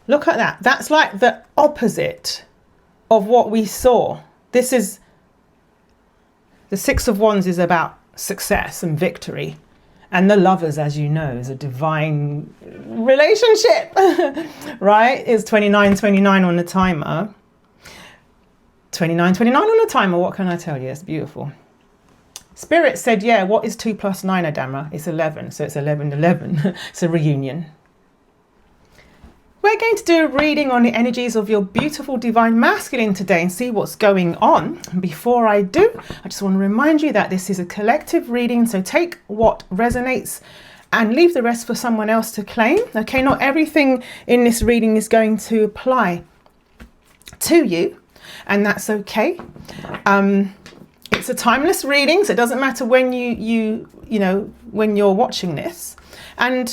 Look at that. That's like the opposite of what we saw. This is the Six of Wands is about success and victory. And the Lovers, as you know, is a divine relationship, right? It's 29:29 on the timer. 29:29 on the timer. What can I tell you? It's beautiful. Spirit said, yeah, what is 2 + 9, Adama? It's 11. So it's 11:11. It's a reunion. We're going to do a reading on the energies of your beautiful divine masculine today and see what's going on. Before I do, I just want to remind you that this is a collective reading, so take what resonates and leave the rest for someone else to claim. Okay, not everything in this reading is going to apply to you, and that's okay. It's a timeless reading, so it doesn't matter when you know when you're watching this. And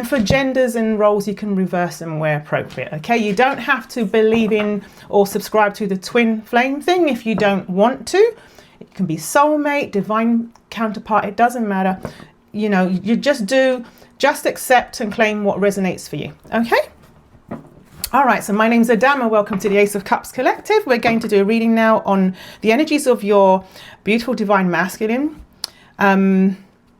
for genders and roles, you can reverse them where appropriate. Okay, you don't have to believe in or subscribe to the twin flame thing if you don't want to. It can be soulmate, divine counterpart, it doesn't matter. You know, you just accept and claim what resonates for you. Okay. All right, so my name's Adama. Welcome to the Ace of Cups Collective. We're going to do a reading now on the energies of your beautiful divine masculine,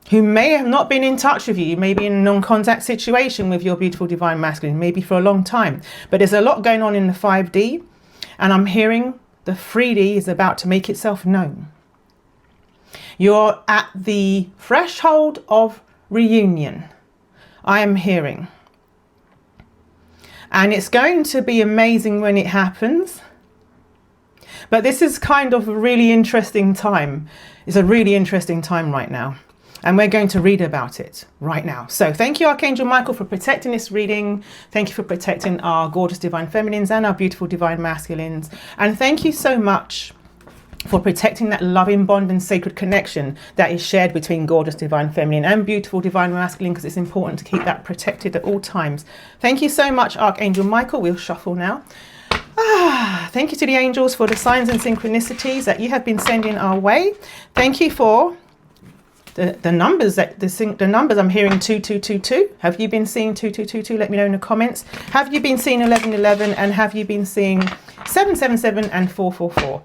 who may have not been in touch with you. You may be in a non-contact situation with your beautiful divine masculine, maybe for a long time. But there's a lot going on in the 5D, and I'm hearing the 3D is about to make itself known. You're at the threshold of reunion, I am hearing. And it's going to be amazing when it happens. But this is kind of a really interesting time. It's a really interesting time right now. And we're going to read about it right now. So thank you, Archangel Michael, for protecting this reading. Thank you for protecting our gorgeous divine feminines and our beautiful divine masculines. And thank you so much for protecting that loving bond and sacred connection that is shared between gorgeous divine feminine and beautiful divine masculine, because it's important to keep that protected at all times. Thank you so much, Archangel Michael. We'll shuffle now. Thank you to the angels for the signs and synchronicities that you have been sending our way. Thank you for the numbers, the numbers I'm hearing 2222. Have you been seeing 2222? Let me know in the comments. Have you been seeing 1111, and have you been seeing 777 and 444?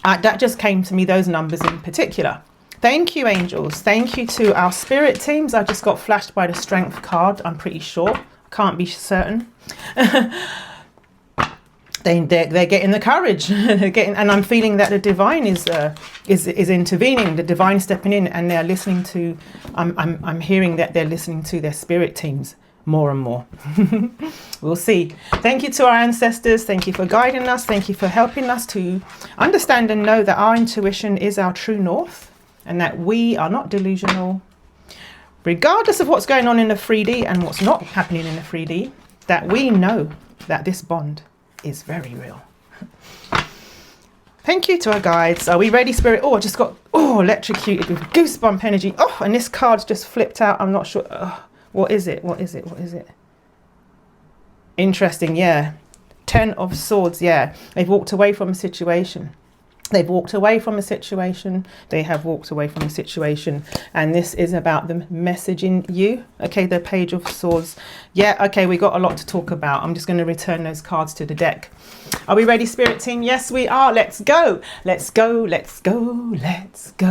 That just came to me, those numbers in particular. Thank you, angels. Thank you to our spirit teams. I just got flashed by the strength card, I'm pretty sure. Can't be certain. They're getting the courage. They're getting, and I'm feeling that the divine is intervening, the divine stepping in, and they're listening to. I'm hearing that they're listening to their spirit teams more and more. We'll see. Thank you to our ancestors. Thank you for guiding us. Thank you for helping us to understand and know that our intuition is our true north, and that we are not delusional, regardless of what's going on in the 3D and what's not happening in the 3D. That we know that this bond is very real. Thank you to our guides. Are we ready, Spirit? Oh, I just got electrocuted with goosebump energy. Oh, and this card's just flipped out. I'm not sure. What is it? What is it? What is it? Interesting, yeah. 10 of Swords, yeah. They've walked away from a situation. They've walked away from a situation. They have walked away from a situation. And this is about them messaging you. Okay, the Page of Swords. Yeah, okay, we got a lot to talk about. I'm just going to return those cards to the deck. Are we ready, Spirit Team? Yes, we are. Let's go. Let's go. Let's go. Let's go.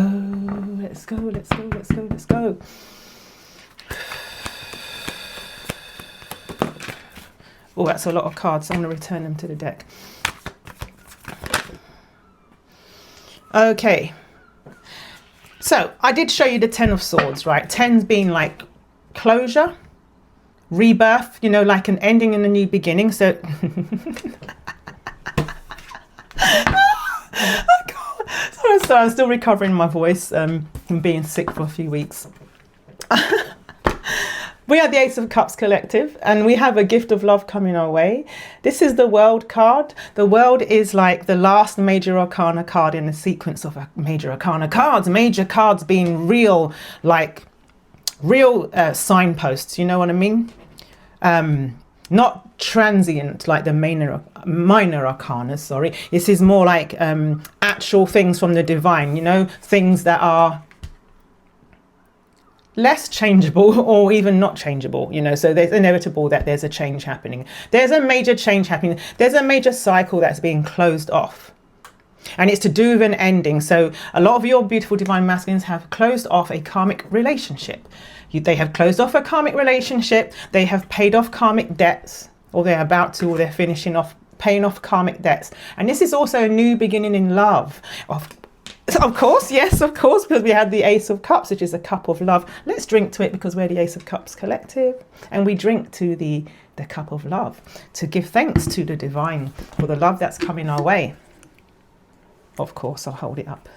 Let's go. Let's go. Let's go. Let's go. Oh, that's a lot of cards. I'm going to return them to the deck. Okay, so I did show you the 10 of Swords, right? 10's being like closure, rebirth, you know, like an ending and a new beginning. So sorry, I'm still recovering my voice from being sick for a few weeks. We are the Ace of Cups Collective, and we have a gift of love coming our way. This is the World card. The World is like the last major arcana card in the sequence of major arcana cards. Major cards being real, like real signposts, you know what I mean? Not transient like the minor arcana, sorry. This is more like actual things from the divine, you know, things that are less changeable or even not changeable, you know, so there's inevitable that there's a change happening. There's a major change happening. There's a major cycle that's being closed off. And it's to do with an ending. So a lot of your beautiful divine masculines have closed off a karmic relationship. They have closed off a karmic relationship. They have paid off karmic debts, or they're about to, or they're finishing off paying off karmic debts. And this is also a new beginning in love. Of course, yes, of course, because we had the Ace of Cups, which is a cup of love. Let's drink to it because we're the Ace of Cups collective. And we drink to the cup of love to give thanks to the divine for the love that's coming our way. Of course, I'll hold it up.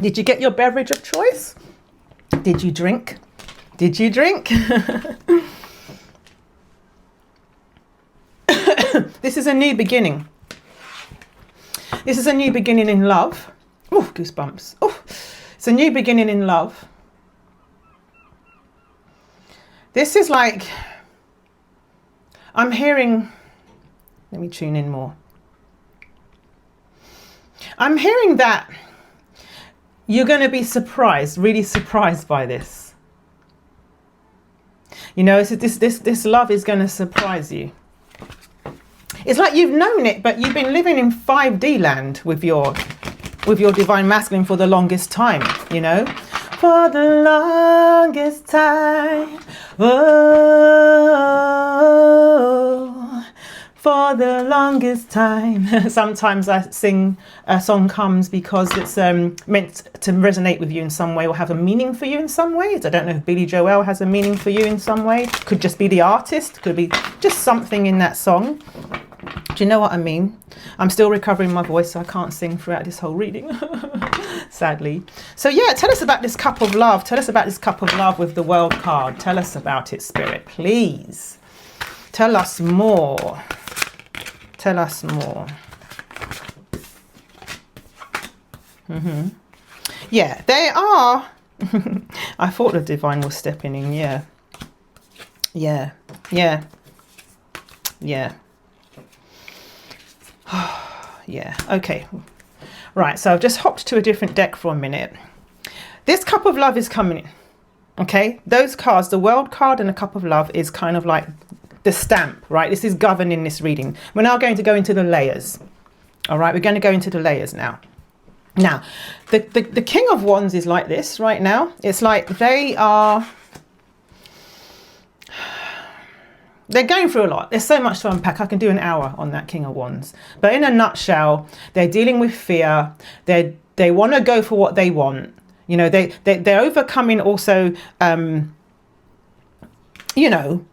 Did you get your beverage of choice? Did you drink? Did you drink? This is a new beginning. This is a new beginning in love. Oh, goosebumps. Oh, it's a new beginning in love. This is like, I'm hearing, let me tune in more. I'm hearing that you're going to be surprised, really surprised by this. You know, this love is going to surprise you. It's like you've known it, but you've been living in 5D land with your divine masculine for the longest time, you know? For the longest time, oh, for the longest time. Sometimes I sing a song comes because it's meant to resonate with you in some way or have a meaning for you in some way. I don't know if Billy Joel has a meaning for you in some way. Could just be the artist, could be just something in that song. Do you know what I mean? I'm still recovering my voice, so I can't sing throughout this whole reading, sadly. So yeah, tell us about this cup of love. Tell us about this cup of love with the World card. Tell us about it, Spirit, please. Tell us more. Tell us more. Yeah, they are. I thought the divine was stepping in. Yeah. Yeah. Yeah. Yeah. Yeah, okay. Right, so I've just hopped to a different deck for a minute. This cup of love is coming in. Okay, those cards, the World card and the cup of love, is kind of like the stamp, right? This is governing this reading. We're now going to go into the layers. All right, we're going to go into the layers now. Now, the King of Wands is like this right now. It's like they're going through a lot. There's so much to unpack. I can do an hour on that King of Wands. But in a nutshell, they're dealing with fear. They want to go for what they want. You know, they're overcoming also, you know,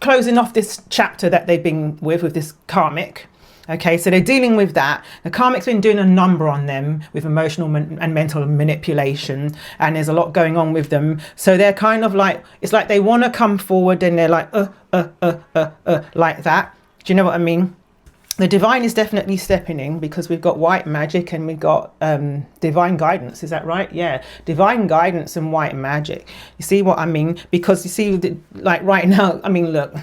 closing off this chapter that they've been with this karmic. Okay, so they're dealing with that. The karmic's been doing a number on them with emotional and mental manipulation, and there's a lot going on with them. So they're kind of like, it's like they want to come forward and they're like, like that. Do you know what I mean? The divine is definitely stepping in because we've got white magic and we've got divine guidance. Is that right? Yeah, divine guidance and white magic. You see what I mean? Because you see, like right now, I mean, look.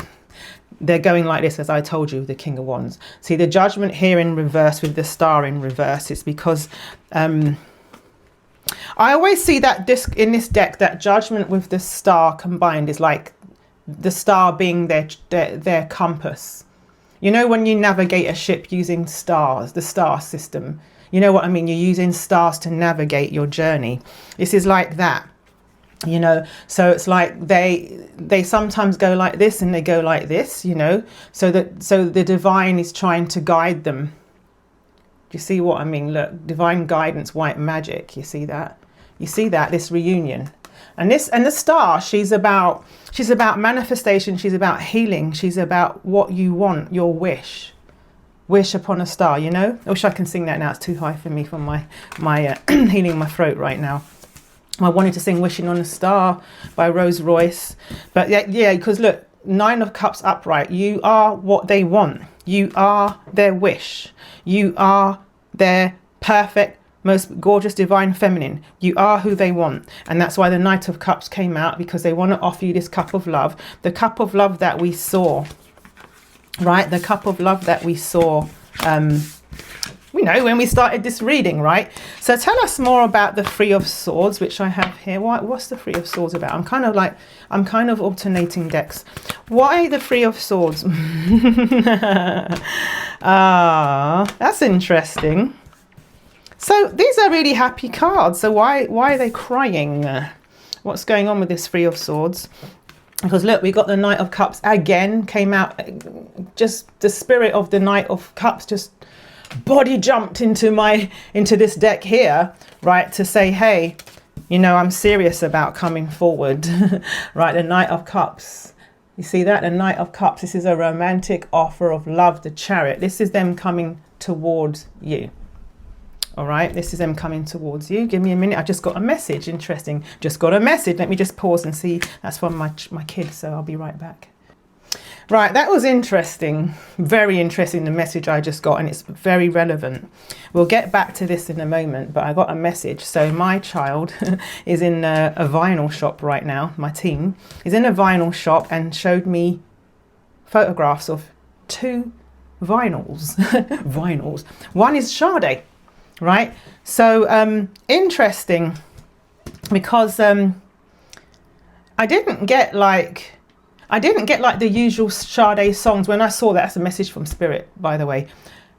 They're going like this, as I told you, the King of Wands. See the Judgment here in reverse with the Star in reverse. It's because I always see that in this deck, that Judgment with the Star combined is like the Star being their compass. You know, when you navigate a ship using stars, the star system, you know what I mean? You're using stars to navigate your journey. This is like that. You know, so it's like they sometimes go like this and they go like this, you know, so the divine is trying to guide them. Do you see what I mean? Look, divine guidance, white magic. You see that? You see that, this reunion. And the Star, she's about manifestation, she's about healing, she's about what you want, your wish upon a star, you know. I wish I can sing that now. It's too high for me from my healing my throat right now. I wanted to sing Wishing on a Star by Rose Royce. But yeah, because look, 9 of Cups upright. You are what they want. You are their wish. You are their perfect, most gorgeous, divine feminine. You are who they want. And that's why the Knight of Cups came out, because they want to offer you this cup of love. The cup of love that we saw, right? The cup of love that we saw you know, when we started this reading, right? So tell us more about the Three of Swords, which I have here. What's the Three of Swords about? I'm kind of alternating decks. Why the Three of Swords? That's interesting. So these are really happy cards. So why are they crying? What's going on with this Three of Swords? Because look, we got the Knight of Cups again, came out, just the spirit of the Knight of Cups just body jumped into this deck here, right, to say, hey, you know, I'm serious about coming forward. Right, the Knight of Cups. You see that? The Knight of Cups. This is a romantic offer of love, the Chariot. This is them coming towards you. All right, this is them coming towards you. Give me a minute. I just got a message. Interesting. Just got a message. Let me just pause and see. That's from my kids, so I'll be right back. Right, that was interesting. Very interesting, the message I just got, and it's very relevant. We'll get back to this in a moment, but I got a message. So my child is in a vinyl shop right now. My teen is in a vinyl shop and showed me photographs of 2 vinyls. Vinyls. One is Sade. Right, so interesting, because I didn't get like the usual Sade songs. When I saw that, that's a message from Spirit, by the way,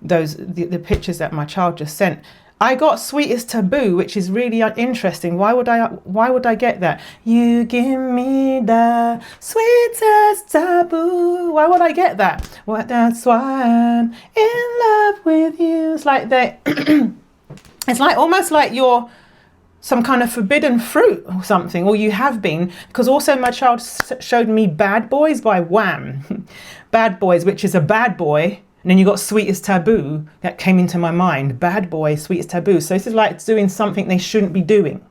the pictures that my child just sent. I got Sweetest Taboo, which is really interesting. Why would I get that? You give me the sweetest taboo. Why would I get that? Well, that's why I'm in love with you. It's like that. It's like almost like you're some kind of forbidden fruit or something, or you have been, because also my child showed me Bad Boys by Wham. Bad Boys, which is a bad boy, and then you got Sweetest Taboo. That came into my mind. Bad boy, Sweetest Taboo. So this is like doing something they shouldn't be doing,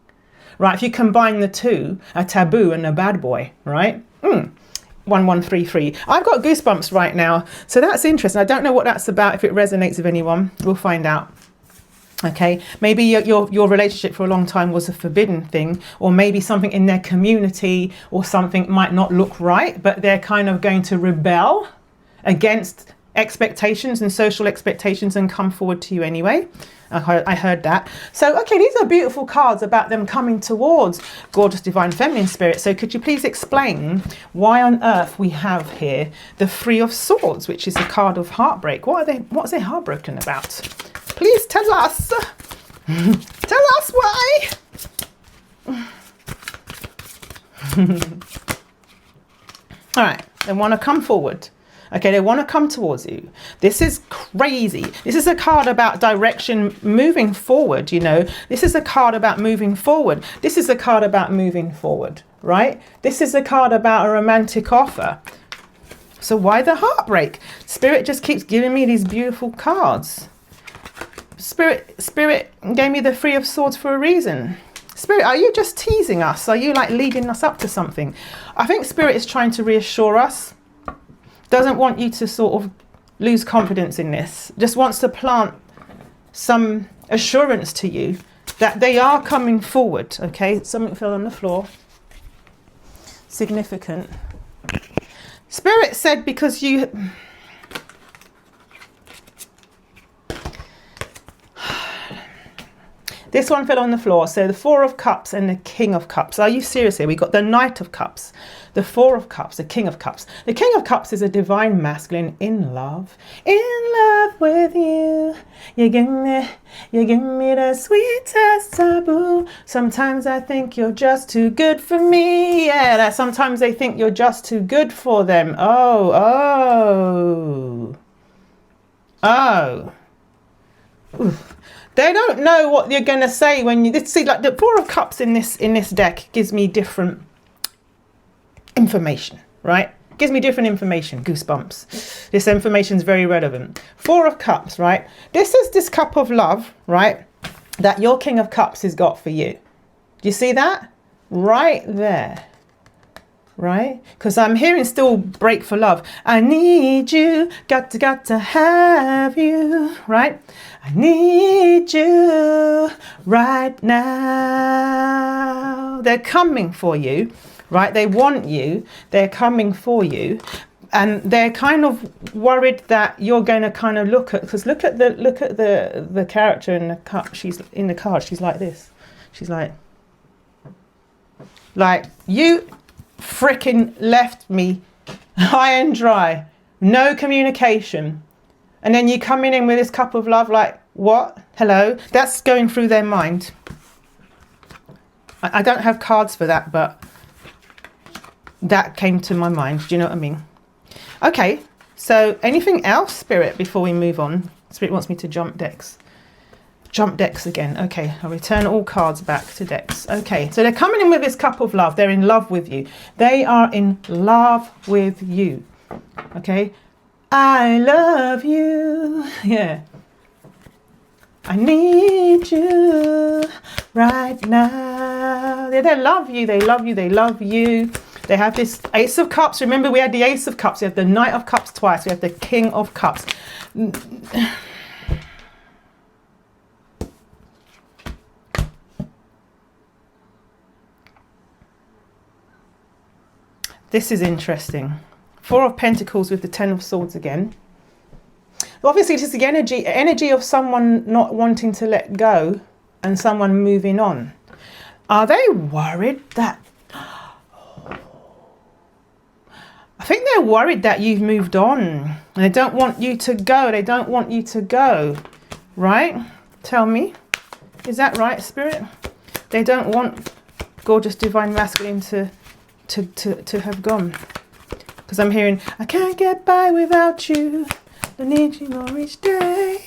right? If you combine the two, a taboo and a bad boy, right? 1133. I've got goosebumps right now, so that's interesting. I don't know what that's about. If it resonates with anyone, we'll find out. Okay, maybe your relationship for a long time was a forbidden thing, or maybe something in their community or something might not look right, but they're kind of going to rebel against expectations and social expectations and come forward to you anyway. I heard that. So, okay, these are beautiful cards about them coming towards gorgeous divine feminine spirit. So could you please explain why on earth we have here the Three of Swords, which is a card of heartbreak? What's they heartbroken about? Please tell us. Tell us why. All right, they want to come forward. Okay, they want to come towards you. This is crazy. This is a card about direction, moving forward, you know. This is a card about moving forward. This is a card about moving forward, right? This is a card about a romantic offer. So why the heartbreak? Spirit just keeps giving me these beautiful cards. Spirit gave me the Three of Swords for a reason. Spirit, are you just teasing us? Are you like leading us up to something? I think Spirit is trying to reassure us. Doesn't want you to sort of lose confidence in this. Just wants to plant some assurance to you that they are coming forward. Okay, something fell on the floor. Significant. Spirit said because you... This one fell on the floor. So the Four of Cups and the King of Cups. Are you serious here? We got the Knight of Cups, the Four of Cups, the King of Cups. The King of Cups is a divine masculine in love with you. You give me the sweetest taboo. Sometimes I think you're just too good for me. Yeah, sometimes they think you're just too good for them. Oh. Oof. They don't know what you're going to say when you see, like the Four of Cups in this deck gives me different information, right? Gives me different information. Goosebumps. This information is very relevant. Four of Cups, right? This is this cup of love, right? That your King of Cups has got for you. Do you see that? Right there. Right? Because I'm hearing still break for love. I need you, got to have you, right? I need you right now. They're coming for you, right? They want you. They're coming for you. And they're kind of worried that you're going to kind of look at, because look at the character in the card. She's in the card. She's like this. She's like you freaking left me high and dry, no communication, and then you coming in with this cup of love. Like, what? Hello? That's going through their mind. I don't have cards for that, but that came to my mind. Do you know what I mean? Okay, so anything else, Spirit, before we move on? Spirit wants me to jump decks. Jump decks again. Okay, I'll return all cards back to decks. Okay, so they're coming in with this cup of love. They're in love with you. They are in love with you. Okay, I love you. Yeah. I need you right now. They love you. They love you. They love you. They have this Ace of Cups. Remember, we had the Ace of Cups. We have the Knight of Cups twice. We have the King of Cups. This is interesting. Four of Pentacles with the Ten of Swords again. Obviously, this is the energy of someone not wanting to let go and someone moving on. Are they worried that... I think they're worried that you've moved on. And they don't want you to go. They don't want you to go. Right? Tell me. Is that right, Spirit? They don't want gorgeous divine masculine to have gone. Because I'm hearing, I can't get by without you. I need you more each day.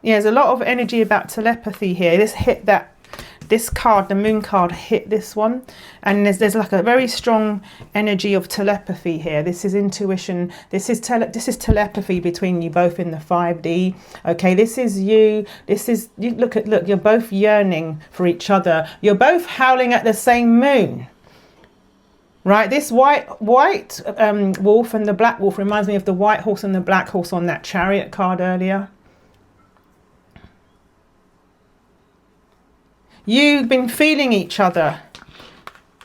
Yeah, there's a lot of energy about telepathy here. This card, the Moon card, hit this one, and there's like a very strong energy of telepathy here. This is intuition. This is telepathy between you both in the 5D. Okay, this is you. This is you. Look, you're both yearning for each other. You're both howling at the same moon. Right, this white wolf and the black wolf reminds me of the white horse and the black horse on that Chariot card earlier. You've been feeling each other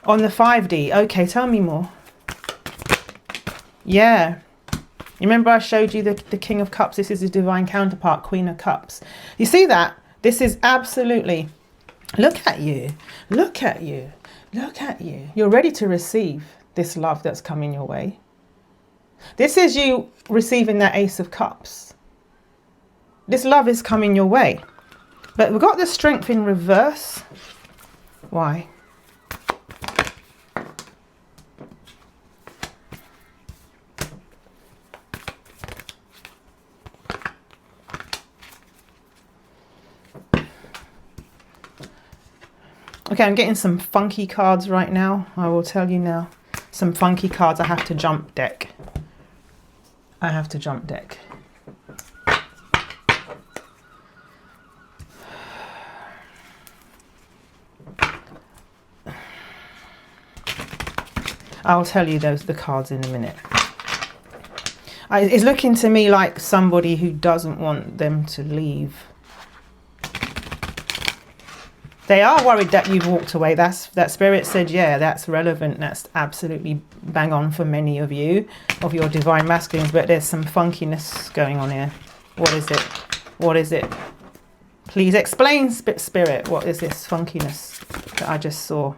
on the 5D. Okay, tell me more. Yeah. You remember I showed you the King of Cups? This is his divine counterpart, Queen of Cups. You see that? This is absolutely... Look at you. Look at you. Look at you. You're ready to receive this love that's coming your way. This is you receiving that Ace of Cups. This love is coming your way. But we've got the Strength in reverse. Why? Okay, I'm getting some funky cards right now. I will tell you now. Some funky cards. I have to jump deck. I have to jump deck. I'll tell you the cards in a minute. It's looking to me like somebody who doesn't want them to leave. They are worried that you've walked away. That Spirit said, yeah, that's relevant. That's absolutely bang on for many of you, of your divine masculines. But there's some funkiness going on here. What is it? What is it? Please explain, Spirit. What is this funkiness that I just saw?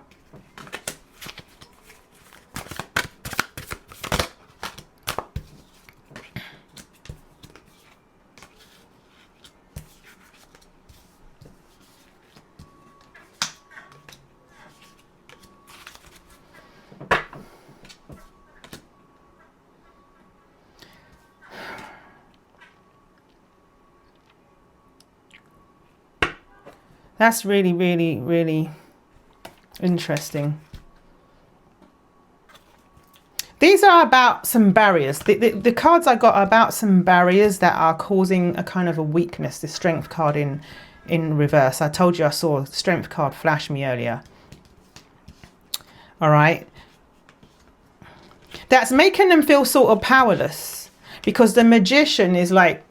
That's really, really, really interesting. These are about some barriers. The cards I got are about some barriers that are causing a kind of a weakness. The Strength card in reverse. I told you I saw a Strength card flash me earlier. All right. That's making them feel sort of powerless, because the Magician is like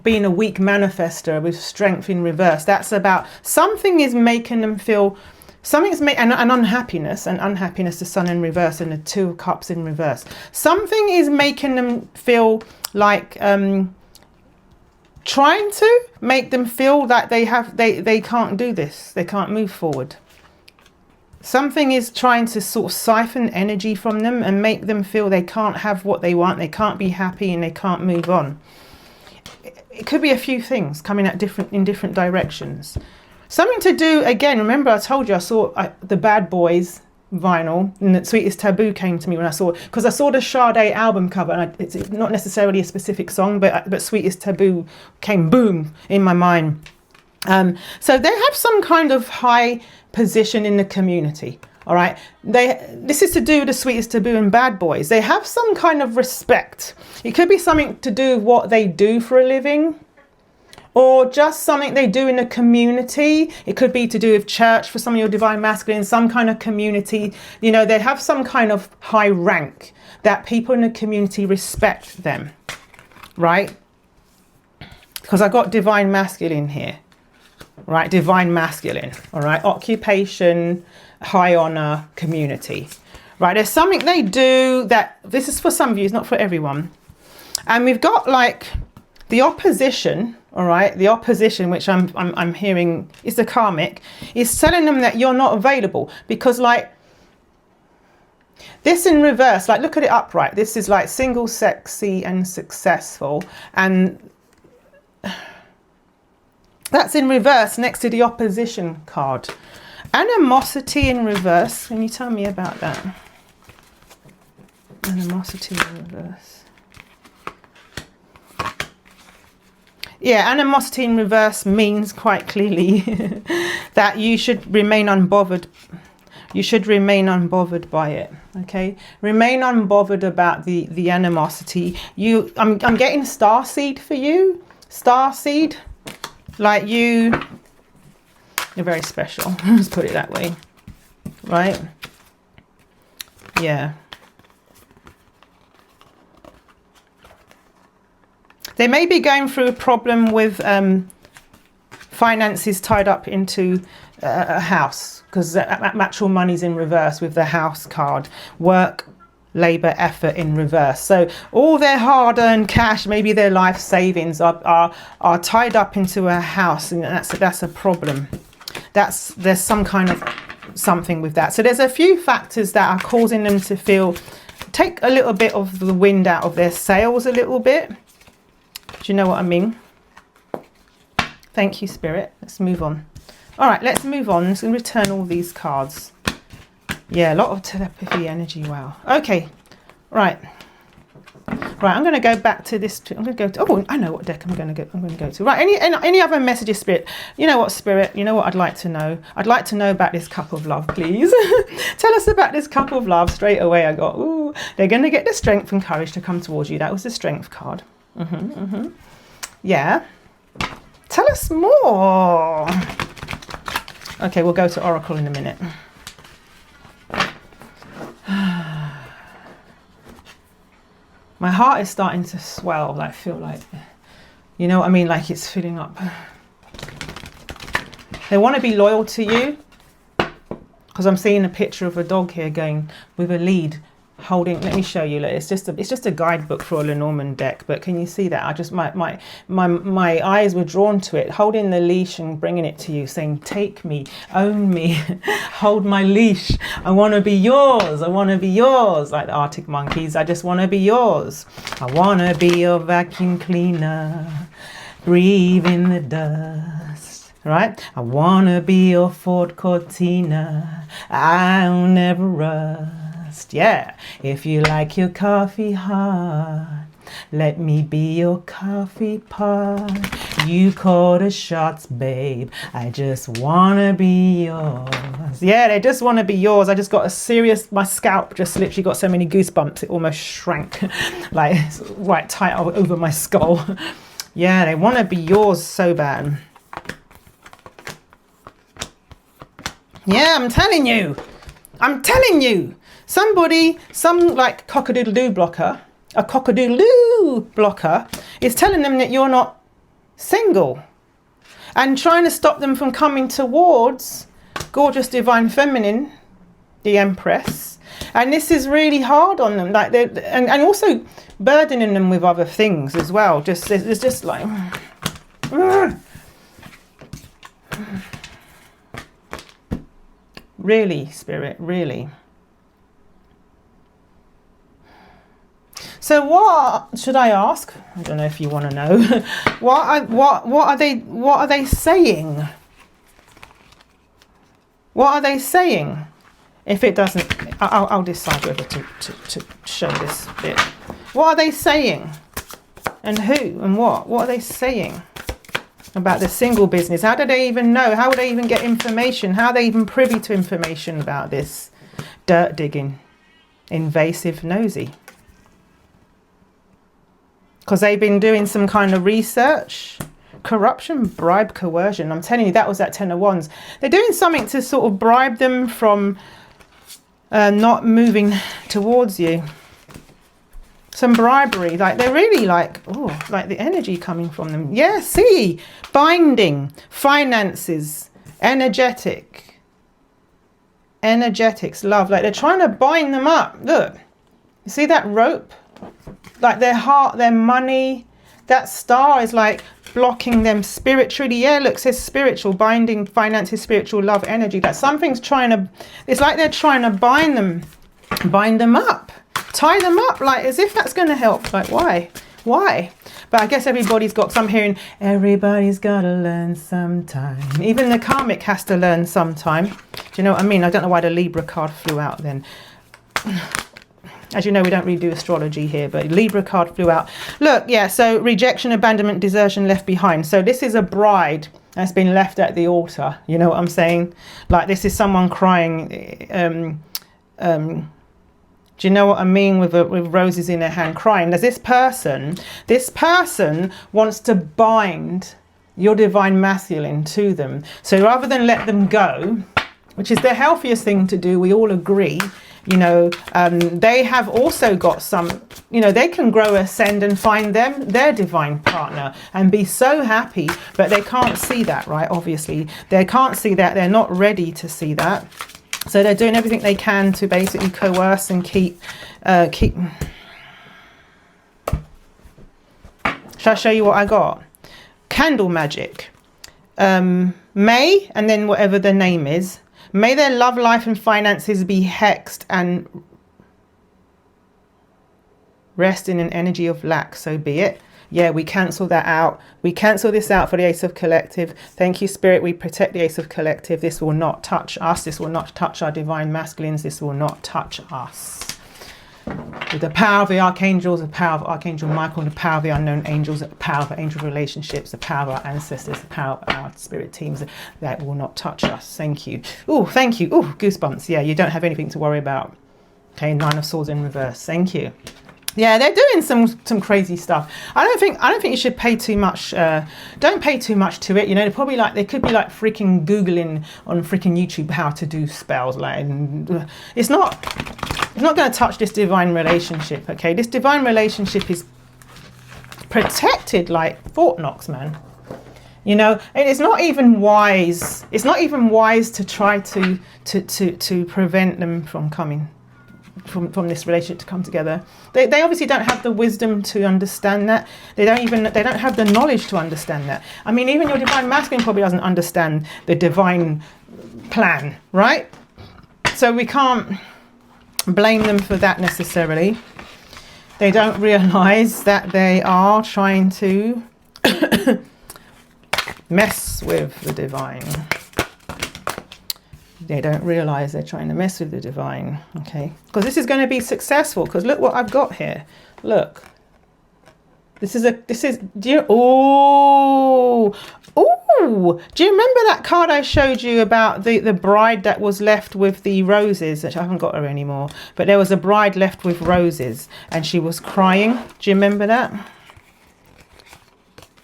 being a weak manifester with Strength in reverse. That's about something is making them feel Something's made, and unhappiness, the Sun in reverse and the Two of Cups in reverse. Something is making them feel like, trying to make them feel that they can't do this. They can't move forward. Something is trying to sort of siphon energy from them and make them feel they can't have what they want. They can't be happy and they can't move on. It could be a few things coming at in different directions. Something to do, again, remember I told you I saw the Bad Boys vinyl, and the Sweetest Taboo came to me when I saw it, because I saw the Sade album cover, and it's not necessarily a specific song, but Sweetest Taboo came boom in my mind. So they have some kind of high position in the community. All right, this is to do with the Sweetest Taboo and Bad Boys. They have some kind of respect. It could be something to do with what they do for a living, or just something they do in the community. It could be to do with church for some of your divine masculine, some kind of community. You know, they have some kind of high rank that people in the community respect them, right? Because I got divine masculine here, right? Divine masculine, all right? Occupation, high honor, community, right? There's something they do that, this is for some of you, it's not for everyone. And we've got like the opposition. All right, the opposition, which I'm hearing is the karmic, is telling them that you're not available, because like this in reverse, like look at it upright. This is like single, sexy and successful, and that's in reverse next to the opposition card. Animosity in reverse. Can you tell me about that? Animosity in reverse. Yeah, animosity in reverse means quite clearly that you should remain unbothered. You should remain unbothered by it. Okay, remain unbothered about the animosity. I'm getting starseed for you. Starseed, like you're very special. Let's put it that way, right? Yeah. They may be going through a problem with finances tied up into a house, because actual money's in reverse with the house card. Work, labour, effort in reverse. So all their hard-earned cash, maybe their life savings, are tied up into a house, and that's a problem. There's some kind of something with that. So there's a few factors that are causing them to take a little bit of the wind out of their sails a little bit. Do you know what I mean? Thank you, Spirit. Let's move on. All right, let's move on. Let's return all these cards. Yeah, a lot of telepathy energy. Wow. Okay. Right. Right. I'm going to go back to this. I'm going to go to. Oh, I know what deck I'm going to go to. Right. Any other messages, Spirit? You know what, Spirit? You know what I'd like to know? I'd like to know about this cup of love, please. Tell us about this cup of love. Straight away, I got. Ooh, they're going to get the strength and courage to come towards you. That was the strength card. Yeah. Tell us more. Okay, we'll go to Oracle in a minute. My heart is starting to swell. I feel like, you know what I mean? Like it's filling up. They want to be loyal to you, because I'm seeing a picture of a dog here going with a lead. Holding, let me show you. Look, it's just a guidebook for a Lenormand deck, but can you see that? I just my eyes were drawn to it, holding the leash and bringing it to you, saying, "Take me, own me, hold my leash. I want to be yours. I want to be yours." Like the Arctic Monkeys. I just want to be yours. I want to be your vacuum cleaner, breathe in the dust. Right? I want to be your Ford Cortina. I'll never rust. Yeah, if you like your coffee hot, let me be your coffee pot. You call the shots, babe. I just wanna be yours. Yeah, they just want to be yours. I just got my scalp just literally got so many goosebumps, it almost shrank, like right tight over my skull. Yeah, they want to be yours so bad. Yeah, I'm telling you. Somebody, some like cock-a-doodle-doo blocker, a cock-a-doodle-doo blocker is telling them that you're not single and trying to stop them from coming towards gorgeous divine feminine, the Empress, and this is really hard on them, like and also burdening them with other things as well. Just it's just like really, Spirit, really. So what should I ask? I don't know if you want to know. what are they saying? What are they saying? If it doesn't, I'll decide whether to show this bit. What are they saying? And who and what? What are they saying about the single business? How do they even know? How would they even get information? How are they even privy to information about this? Dirt digging, invasive, nosy. Because they've been doing some kind of research, corruption, bribe, coercion. I'm telling you, that was that Ten of Wands. They're doing something to sort of bribe them from not moving towards you. Some bribery, like they're really like, oh, like the energy coming from them. Yeah, see, binding, finances, energetics, love. Like they're trying to bind them up. Look, you see that rope? Like their heart, their money, that star is like blocking them spiritually. Yeah, look, it says spiritual, binding, finances, spiritual, love, energy. That something's trying to, it's like they're trying to bind them up, tie them up, like as if that's going to help. Like why? But I guess everybody's got, some hearing, everybody's got to learn sometime. Even the karmic has to learn sometime. Do you know what I mean? I don't know why the Libra card flew out then. As you know, we don't really do astrology here, but Libra card flew out. Look, yeah, so rejection, abandonment, desertion, left behind. So this is a bride that's been left at the altar. You know what I'm saying? Like this is someone crying. Do you know what I mean? With roses in their hand, crying. There's this person wants to bind your divine masculine to them. So rather than let them go, which is the healthiest thing to do, we all agree. You know, they have also got some, you know, they can grow, ascend and find their divine partner and be so happy, but they can't see that, right? Obviously, they can't see that. They're not ready to see that. So they're doing everything they can to basically coerce and keep. Shall I show you what I got? Candle magic. May, and then whatever the name is. May their love life and finances be hexed and rest in an energy of lack. So be it. Yeah, we cancel that out. We cancel this out for the Ace of Collective. Thank you, Spirit. We protect the Ace of Collective. This will not touch us. This will not touch our divine masculines. This will not touch us. With the power of the archangels, the power of Archangel Michael, the power of the unknown angels, the power of angel relationships, the power of our ancestors, the power of our spirit teams, that will not touch us. Thank you. Oh, thank you. Oh, goosebumps. Yeah, you don't have anything to worry about. Okay, Nine of Swords in reverse. Thank you. Yeah, they're doing some crazy stuff. I don't think you should pay too much. Don't pay too much to it. You know, they're probably like, they could be like freaking Googling on freaking YouTube how to do spells. Like, and it's not going to touch this divine relationship. Okay, this divine relationship is protected like Fort Knox, man. You know, and it's not even wise. It's not even wise to try to prevent them from coming. From this relationship to come together. They obviously don't have the wisdom to understand that. They don't have the knowledge to understand that. I mean, even your divine masculine probably doesn't understand the divine plan, right? So we can't blame them for that necessarily. They don't realize that they are trying to mess with the divine. They don't realize they're trying to mess with the divine, okay? Because this is going to be successful. Because look what I've got here. Look, do you remember that card I showed you about the bride that was left with the roses? Which I haven't got her anymore, but there was a bride left with roses, and she was crying. Do you remember that?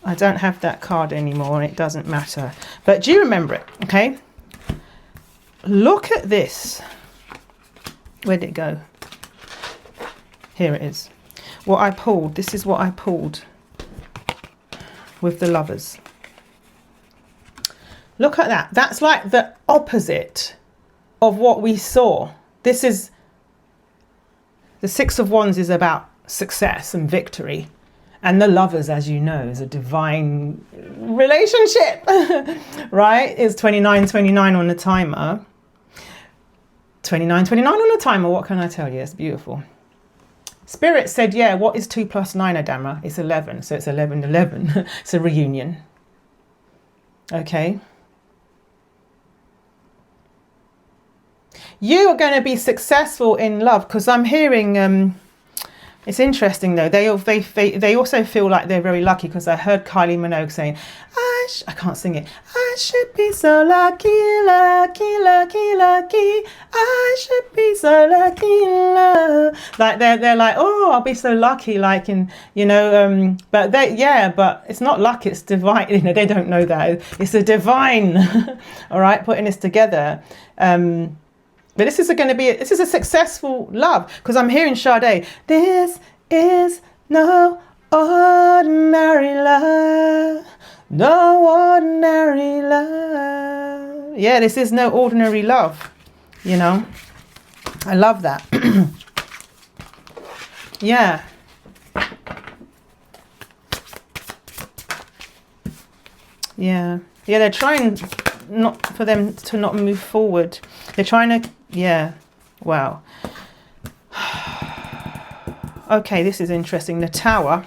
I don't have that card anymore, and it doesn't matter. But do you remember it? Okay. Look at this. Where did it go? Here it is. What I pulled. This is what I pulled with the Lovers. Look at that. That's like the opposite of what we saw. This is, the Six of Wands is about success and victory. And the Lovers, as you know, is a divine relationship, right? It's 29:29 on the timer. 29:29 on the timer, what can I tell you? It's beautiful. Spirit said, yeah, what is 2 + 9, Adama? It's 11, so it's 11:11. It's a reunion. Okay. You are going to be successful in love, because I'm hearing... it's interesting though. They also feel like they're very lucky, because I heard Kylie Minogue saying, I can't sing it. I should be so lucky, lucky, lucky, lucky. I should be so lucky in love. Like they're like, oh, I'll be so lucky, like in, you know, but but it's not luck, it's divine. You know, they don't know that. It's a divine, all right, putting this together. But this is a successful love, because I'm hearing Sade. This is no ordinary love. No ordinary love. Yeah, this is no ordinary love. You know, I love that. Yeah. Yeah. Yeah, they're trying not for them to not move forward. They're trying to, yeah, wow. Okay, this is interesting. The Tower.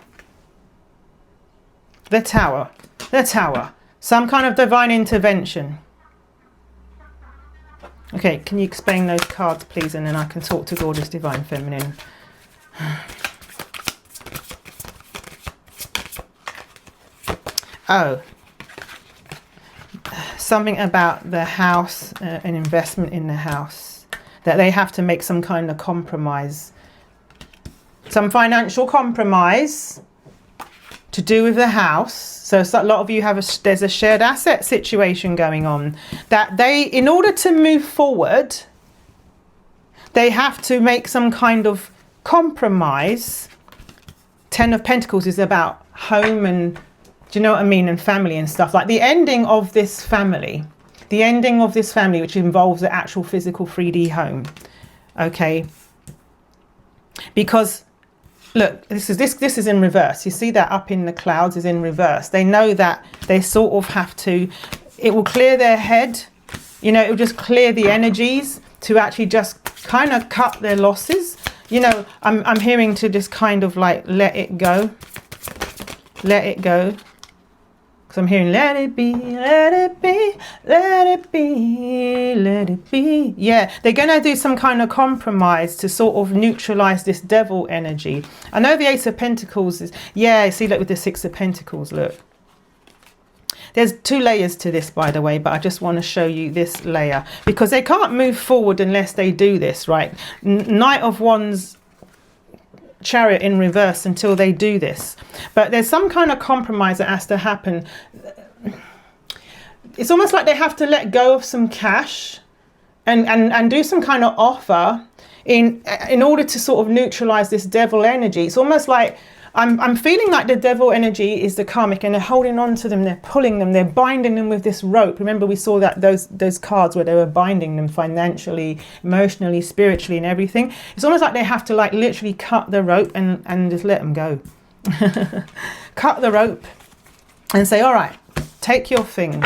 The Tower. The Tower. Some kind of divine intervention. Okay, can you explain those cards, please? And then I can talk to Gorgeous Divine Feminine. Oh. Something about the house, an investment in the house, that they have to make some kind of compromise, some financial compromise to do with the house. So a lot of you have there's a shared asset situation going on, that they, in order to move forward, they have to make some kind of compromise. 10 of Pentacles is about home and, do you know what I mean, and family and stuff. Like the ending of this family, which involves the actual physical 3D home. Okay. Because look, this is in reverse. You see that up in the clouds is in reverse. They know that they sort of have to, it will clear their head, you know, it will just clear the energies to actually just kind of cut their losses. You know, I'm hearing to just kind of like let it go. Let it go. Because I'm hearing let it be, let it be, let it be, let it be. Yeah, they're going to do some kind of compromise to sort of neutralize this devil energy. I know the Ace of Pentacles is, yeah, see, look with the Six of Pentacles, look. There's 2 layers to this, by the way, but I just want to show you this layer, because they can't move forward unless they do this, right? Knight of Wands, Chariot in reverse until they do this. But there's some kind of compromise that has to happen. It's almost like they have to let go of some cash and do some kind of offer in order to sort of neutralize this devil energy. It's almost like I'm feeling like the devil energy is the karmic, and they're holding on to them, they're pulling them, they're binding them with this rope. Remember we saw that those cards where they were binding them financially, emotionally, spiritually and everything. It's almost like they have to like literally cut the rope and just let them go. Cut the rope and say, all right, take your thing.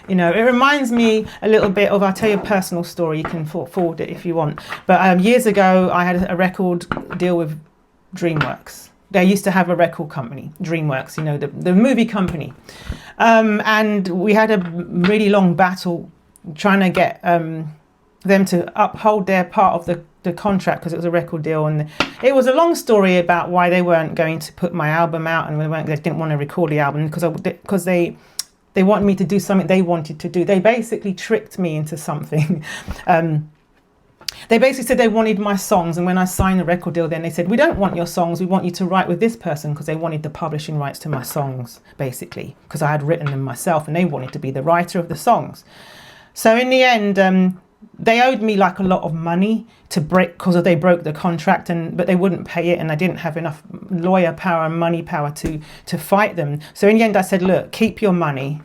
You know, it reminds me a little bit of, I'll tell you a personal story, you can forward it if you want. But years ago, I had a record deal with DreamWorks. They used to have a record company, DreamWorks, you know, the movie company. And we had a really long battle trying to get them to uphold their part of the contract, because it was a record deal. And it was a long story about why they weren't going to put my album out, and they didn't want to record the album because they wanted me to do something they wanted to do. They basically tricked me into something. They basically said they wanted my songs, and when I signed the record deal, then they said, we don't want your songs, we want you to write with this person, because they wanted the publishing rights to my songs, basically, because I had written them myself and they wanted to be the writer of the songs. So in the end, they owed me like a lot of money to break, because they broke the contract, but they wouldn't pay it, and I didn't have enough lawyer power and money power to fight them. So in the end I said, look, keep your money.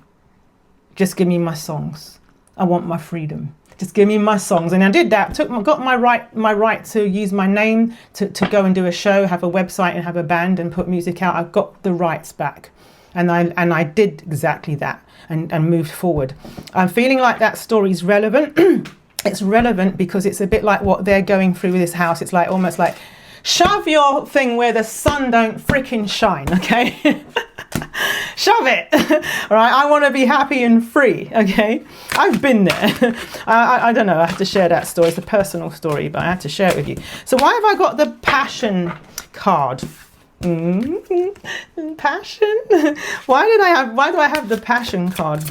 Just give me my songs. I want my freedom. Just give me my songs. And I did that. Got my right to use my name to go and do a show, have a website and have a band and put music out. I got the rights back. And I did exactly that and moved forward. I'm feeling like that story is relevant. It's relevant because it's a bit like what they're going through with this house. It's like almost like, shove your thing where the sun don't freaking shine, okay? Shove it. All right, I want to be happy and free, okay? I've been there. I don't know, I have to share that story. It's a personal story, but I have to share it with you. So why have I got the passion card? Passion? Why do I have the passion card?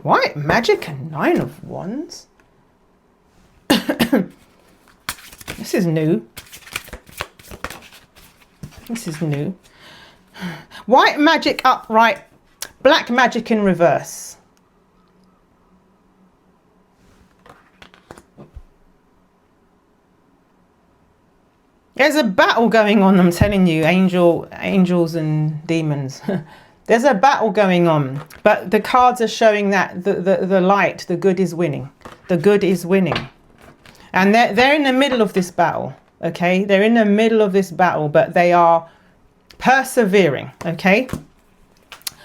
White magic and 9 of wands. This is new. This is new. White magic upright, black magic in reverse. There's a battle going on, I'm telling you, angels and demons. There's a battle going on, but the cards are showing that the light, the good is winning. The good is winning. And they're in the middle of this battle, okay? They're in the middle of this battle, but they are persevering, okay?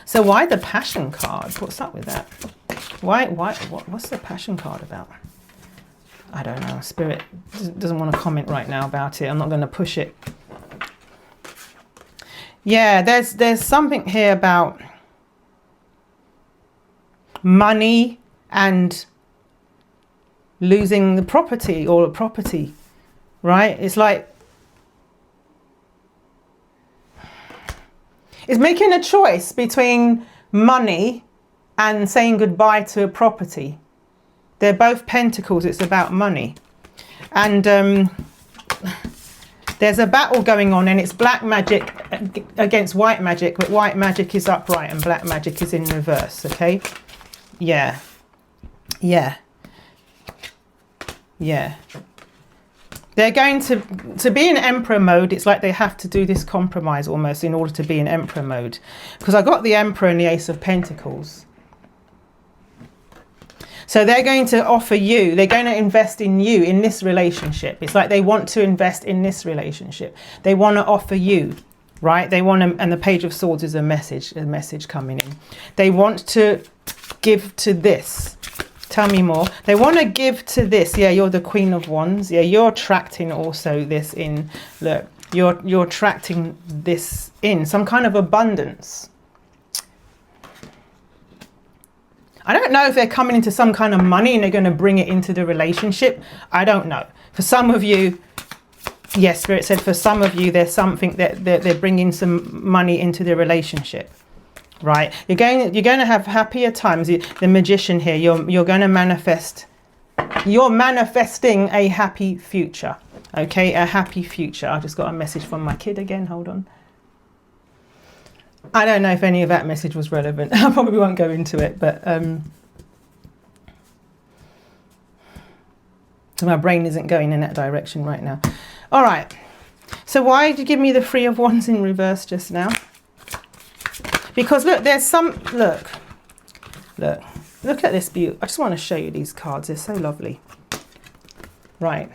So why the passion card? What's up with that? What's the passion card about? I don't know. Spirit doesn't want to comment right now about it. I'm not going to push it. Yeah, there's something here about money and losing the property or a property, right? It's like it's making a choice between money and saying goodbye to a property. They're both pentacles. It's about money. And there's a battle going on, and it's black magic against white magic, but white magic is upright and black magic is in reverse, okay? Yeah. Yeah. Yeah. They're going to be in emperor mode. It's like they have to do this compromise almost in order to be in emperor mode. Because I got the emperor and the ace of pentacles. So they're going to offer you, they're going to invest in you in this relationship. It's like they want to invest in this relationship. They want to offer you, right? They want to, and the Page of Swords is a message coming in. They want to give to this. Tell me more. They want to give to this. Yeah, you're the Queen of Wands. Yeah, you're attracting also this in. Look, you're attracting this in. Some kind of abundance. I don't know if they're coming into some kind of money and they're going to bring it into the relationship. I don't know. For some of you, yes, Spirit said for some of you, there's something that they're bringing some money into the relationship, right? You're going to have happier times. The Magician here, you're going to manifest. You're manifesting a happy future, okay? A happy future. I just got a message from my kid again. Hold on. I don't know if any of that message was relevant. I probably won't go into it, but so my brain isn't going in that direction right now. All right. So why did you give me the Three of Wands in reverse just now? Because look, there's some look at this beauty. I just want to show you these cards. They're so lovely. Right.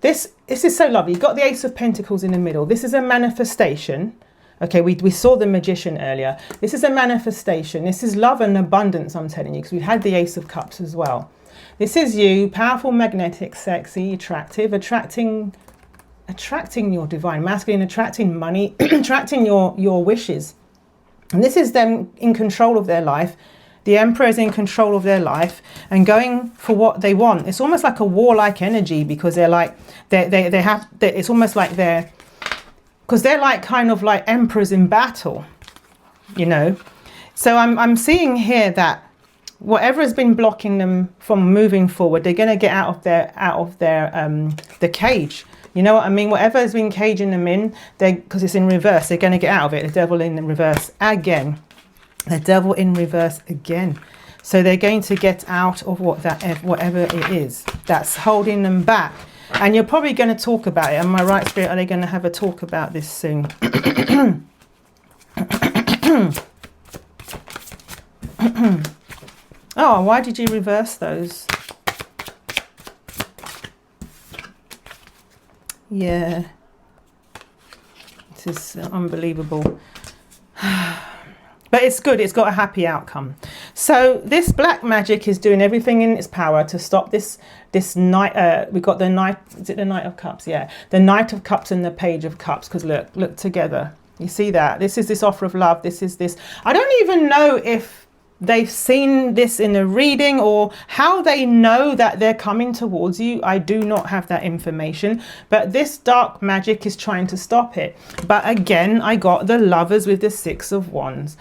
This is so lovely. You've got the Ace of Pentacles in the middle. This is a manifestation. Okay, we saw the Magician earlier. This is a manifestation. This is love and abundance, I'm telling you, because we had the Ace of Cups as well. This is you, powerful, magnetic, sexy, attractive, attracting your divine masculine, attracting money, attracting your wishes. And this is them in control of their life. The Emperor is in control of their life and going for what they want. It's almost like a warlike energy because they're like, it's almost like because they're like kind of like emperors in battle, you know. So I'm seeing here that whatever has been blocking them from moving forward, they're going to get out of the cage. You know what I mean? Whatever has been caging them in, because it's in reverse, they're going to get out of it. The Devil in reverse again. The Devil in reverse again. So they're going to get out of whatever it is that's holding them back. And you're probably going to talk about it. Am I right, Spirit? Are they going to have a talk about this soon? Oh, why did you reverse those? Yeah. This is unbelievable. But it's good. It's got a happy outcome. So this black magic is doing everything in its power to stop this knight. We've got the knight. Is it the Knight of Cups? Yeah, the Knight of Cups and the Page of Cups. Because look together. You see that? This is this offer of love. This is this. I don't even know if they've seen this in a reading or how they know that they're coming towards you. I do not have that information, but this dark magic is trying to stop it. But again, I got the Lovers with the Six of Wands.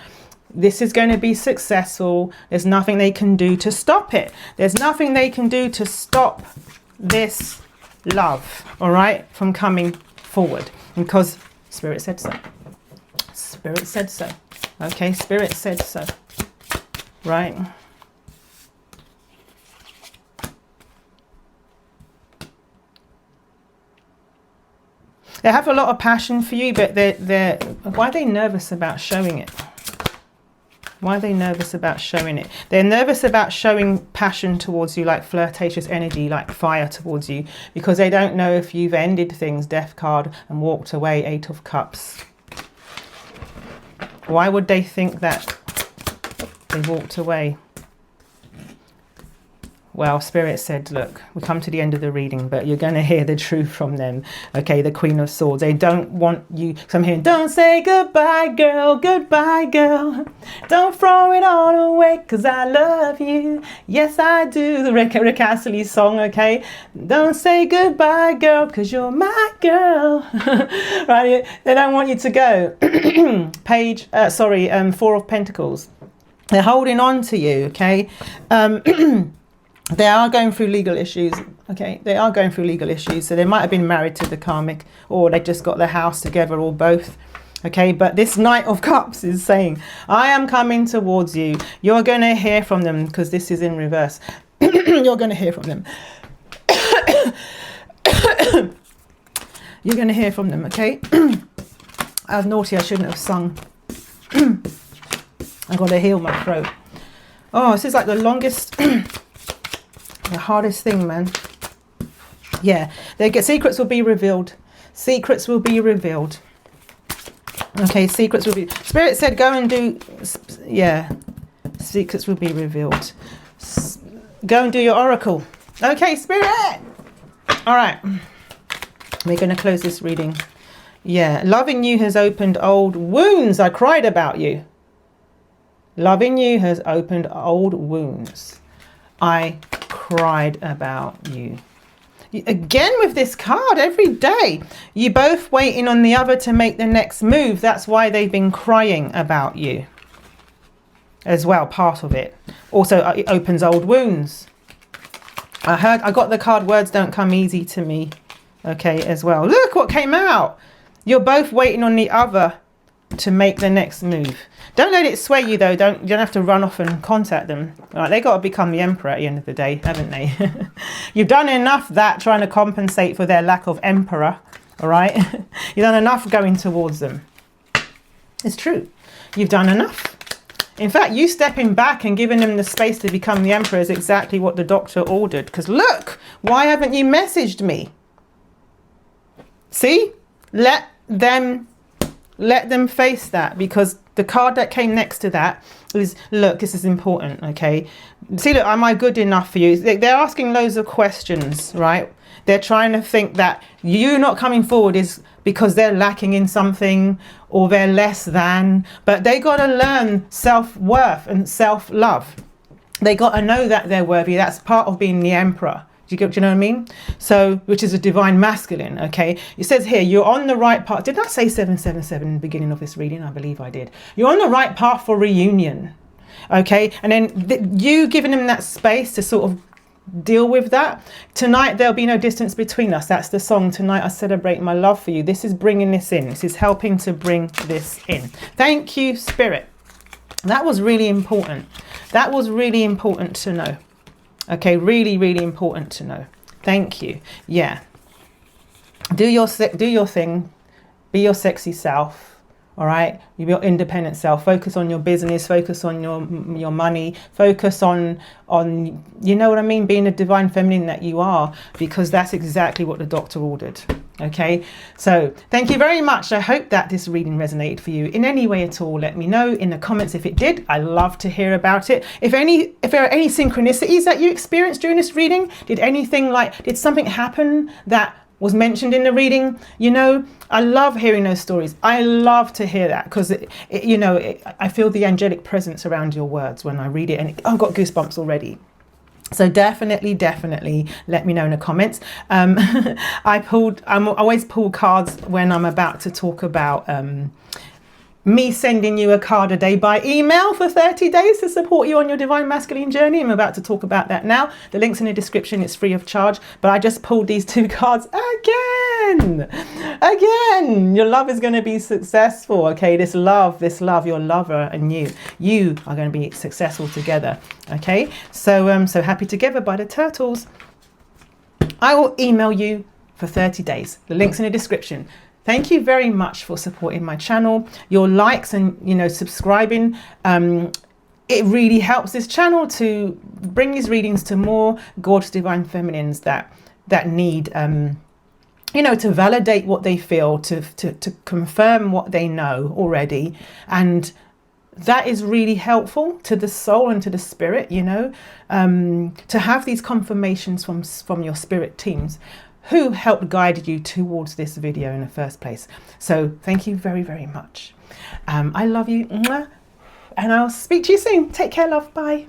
This is going to be successful. There's nothing they can do to stop it. There's nothing they can do to stop this love, all right, from coming forward, because Spirit said so. Spirit said so. Okay, Spirit said so. Right. They have a lot of passion for you, but they're why are they nervous about showing it? Why are they nervous about showing it? They're nervous about showing passion towards you, like flirtatious energy, like fire towards you, because they don't know if you've ended things, Death card, and walked away, Eight of Cups. Why would they think that? They walked away. Well, Spirit said, look, we come to the end of the reading, but you're going to hear the truth from them. Okay, the Queen of Swords. They don't want you. So I'm hearing, don't say goodbye, girl. Goodbye, girl. Don't throw it all away, because I love you. Yes, I do. The Rick Astley song, okay? Don't say goodbye, girl, because you're my girl. Right? They don't want you to go. Four of Pentacles. They're holding on to you, okay? They are going through legal issues, okay? They are going through legal issues. So they might have been married to the Karmic, or they just got their house together, or both, okay? But this Knight of Cups is saying, I am coming towards you. You're going to hear from them, because this is in reverse. You're going to hear from them. You're going to hear from them, okay? I was naughty. I shouldn't have sung. I've got to heal my throat. Oh, this is like the longest, the hardest thing, man. Yeah, secrets will be revealed. Secrets will be revealed. Okay, secrets will be... Spirit said go and do... Yeah, secrets will be revealed. Go and do your oracle. Okay, Spirit! All right. We're going to close this reading. Yeah, loving you has opened old wounds. I cried about you. Loving you has opened old wounds. I cried about you. Again with this card every day. You both waiting on the other to make the next move. That's why they've been crying about you. As well, part of it. Also, it opens old wounds. I got the card words don't come easy to me. Okay, as well. Look what came out. You're both waiting on the other to make the next move. Don't let it sway you though. You don't have to run off and contact them. Right, they got to become the emperor at the end of the day, haven't they? You've done enough that trying to compensate for their lack of emperor. All right, you've done enough going towards them. It's true. You've done enough. In fact, you stepping back and giving them the space to become the emperor is exactly what the doctor ordered. Because look, why haven't you messaged me? See, let them face that, because the card that came next to that is, look, this is important, okay? See, look, am I good enough for you? They're asking loads of questions, right? They're trying to think that you not coming forward is because they're lacking in something or they're less than, but they got to learn self-worth and self-love. They got to know that they're worthy. That's part of being the emperor. Do you know what I mean? So, which is a divine masculine, okay? It says here, you're on the right path. Did I say 777 in the beginning of this reading? I believe I did. You're on the right path for reunion, okay? And then you giving them that space to sort of deal with that. Tonight, there'll be no distance between us. That's the song, Tonight I Celebrate My Love for You. This is bringing this in. This is helping to bring this in. Thank you, Spirit. That was really important. that was really important to know. Okay, really, really important to know. Thank you. Yeah. Do your thing. Be your sexy self. All right, your independent self. Focus on your business. Focus on your money. Focus on you know what I mean, being a divine feminine that you are, because that's exactly what the doctor ordered. Okay, so thank you very much. I hope that this reading resonated for you in any way at all. Let me know in the comments if it did. I love to hear about it. If there are any synchronicities that you experienced during this reading, did something happen that was mentioned in the reading? You know, I love hearing those stories. I love to hear that, because I feel the angelic presence around your words when I read it, and I've got goosebumps already. So definitely let me know in the comments. I always pull cards when I'm about to talk about me sending you a card a day by email for 30 days to support you on your divine masculine journey. I'm about to talk about that now. The link's in the description. It's free of charge. But I just pulled these 2 cards again. Your love is going to be successful. Okay, this love, your lover and you are going to be successful together. Okay, so happy together by the turtles. I will email you for 30 days. The link's in the description. Thank you very much for supporting my channel. Your likes and subscribing, it really helps this channel to bring these readings to more gorgeous divine feminines that need to validate what they feel, to confirm what they know already, and that is really helpful to the soul and to the spirit. To have these confirmations from your spirit teams who helped guide you towards this video in the first place. So thank you very, very much. I love you, and I'll speak to you soon. Take care, love. Bye.